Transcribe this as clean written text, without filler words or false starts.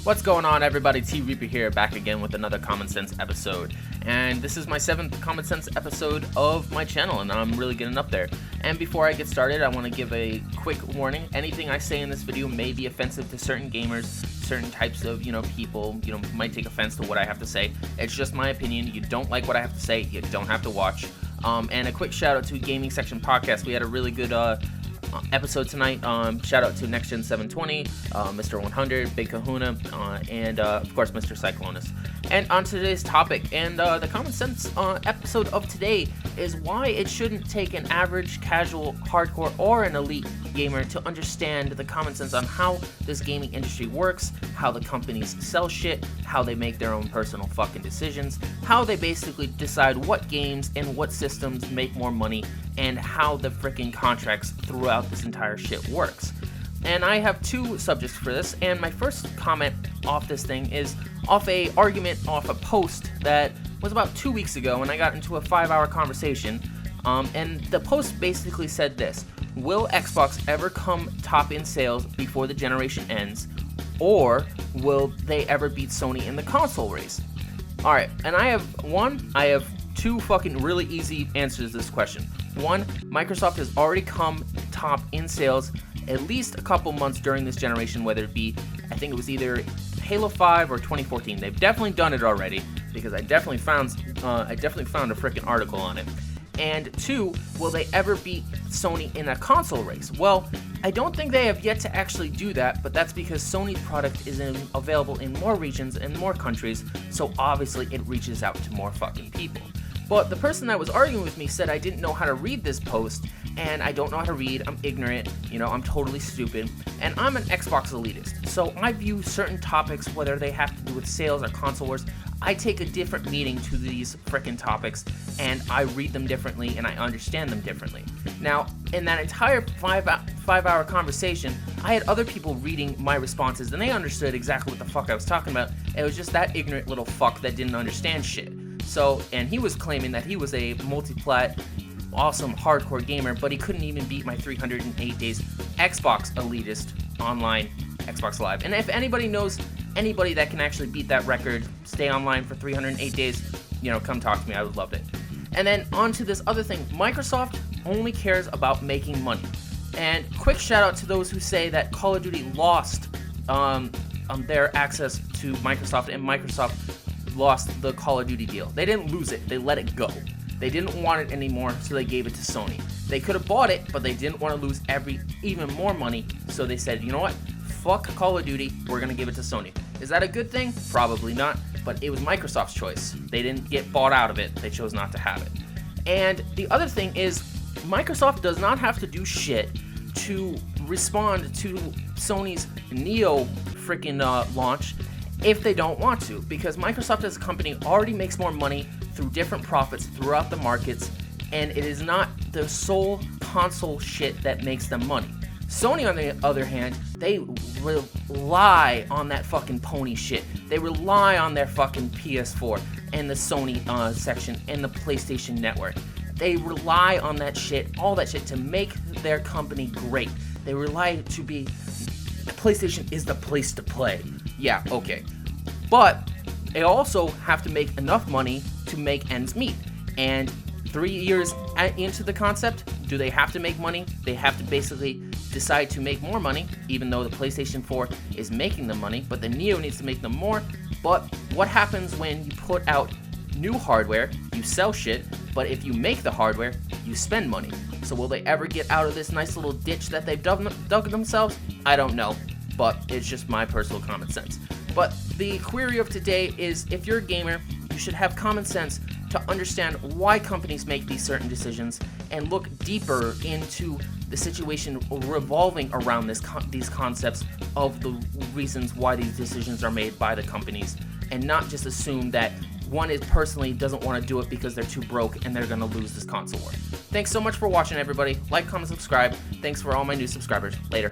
What's going on, everybody? T Reaper here, back again with another Common Sense episode. And this is my 7th Common Sense episode of my channel, and I'm really getting up there. And before I get started, I want to give a quick warning. Anything I say in this video may be offensive to certain gamers, certain types of, people, might take offense to what I have to say. It's just my opinion. You don't like what I have to say, you don't have to watch. And a quick shout out to Gaming Section Podcast. We had a really good episode tonight. Shout out to Next Gen 720, Mr. 100, BIGKAHONA, and of course Mr. Cyclonus. And on today's topic, and the Common Sense episode of today is why it shouldn't take an average, casual, hardcore, or an elite gamer to understand the common sense on how this gaming industry works, how the companies sell shit, how they make their own personal fucking decisions, how they basically decide what games and what systems make more money, and how the freaking contracts throughout this entire shit works. And I have two subjects for this, and my first comment off this thing is off a post that was about 2 weeks ago, and I got into a 5-hour conversation, and the post basically said this: will Xbox ever come top in sales before the generation ends, or will they ever beat Sony in the console race? Alright, and I have two fucking really easy answers to this question. One, Microsoft has already come top in sales at least a couple months during this generation, whether it be, I think it was either Halo 5 or 2014. They've definitely done it already, because I definitely found a freaking article on it. And two, will they ever beat Sony in a console race? Well, I don't think they have yet to actually do that, but that's because Sony's product is available in more regions and more countries, so obviously it reaches out to more fucking people. But the person that was arguing with me said I didn't know how to read this post, and I don't know how to read, I'm ignorant, I'm totally stupid, and I'm an Xbox elitist. So I view certain topics, whether they have to do with sales or console wars, I take a different meaning to these frickin' topics, and I read them differently, and I understand them differently. Now, in that entire 5-hour conversation, I had other people reading my responses, and they understood exactly what the fuck I was talking about. It was just that ignorant little fuck that didn't understand shit. So, and he was claiming that he was a multi-plat, awesome, hardcore gamer, but he couldn't even beat my 308 days Xbox elitist online Xbox Live. And if anybody knows anybody that can actually beat that record, stay online for 308 days, come talk to me. I would love it. And then on to this other thing. Microsoft only cares about making money. And quick shout out to those who say that Call of Duty lost their access to Microsoft, and Microsoft lost the Call of Duty deal. They didn't lose it, they let it go. They didn't want it anymore, so they gave it to Sony. They could have bought it, but they didn't want to lose even more money, so they said, you know what, fuck Call of Duty, we're gonna give it to Sony. Is that a good thing? Probably not, but it was Microsoft's choice. They didn't get bought out of it, they chose not to have it. And the other thing is, Microsoft does not have to do shit to respond to Sony's Neo freaking launch if they don't want to, because Microsoft as a company already makes more money through different profits throughout the markets, and it is not the sole console shit that makes them money. Sony, on the other hand, they rely on that fucking pony shit. They rely on their fucking PS4 and the Sony section and the PlayStation Network. They rely on that shit, all that shit, to make their company great. They rely to be, PlayStation is the place to play. Yeah, okay. But they also have to make enough money to make ends meet. And 3 years into the concept, do they have to make money? They have to basically decide to make more money, even though the PlayStation 4 is making the money, but the Neo needs to make them more. But what happens when you put out new hardware? You sell shit, but if you make the hardware, you spend money. So will they ever get out of this nice little ditch that they've dug themselves? I don't know, but it's just my personal common sense. But the query of today is, if you're a gamer, you should have common sense to understand why companies make these certain decisions, and look deeper into the situation revolving around these concepts of the reasons why these decisions are made by the companies, and not just assume that one is personally doesn't want to do it because they're too broke and they're going to lose this console war. Thanks so much for watching, everybody. Like, comment, subscribe. Thanks for all my new subscribers. Later.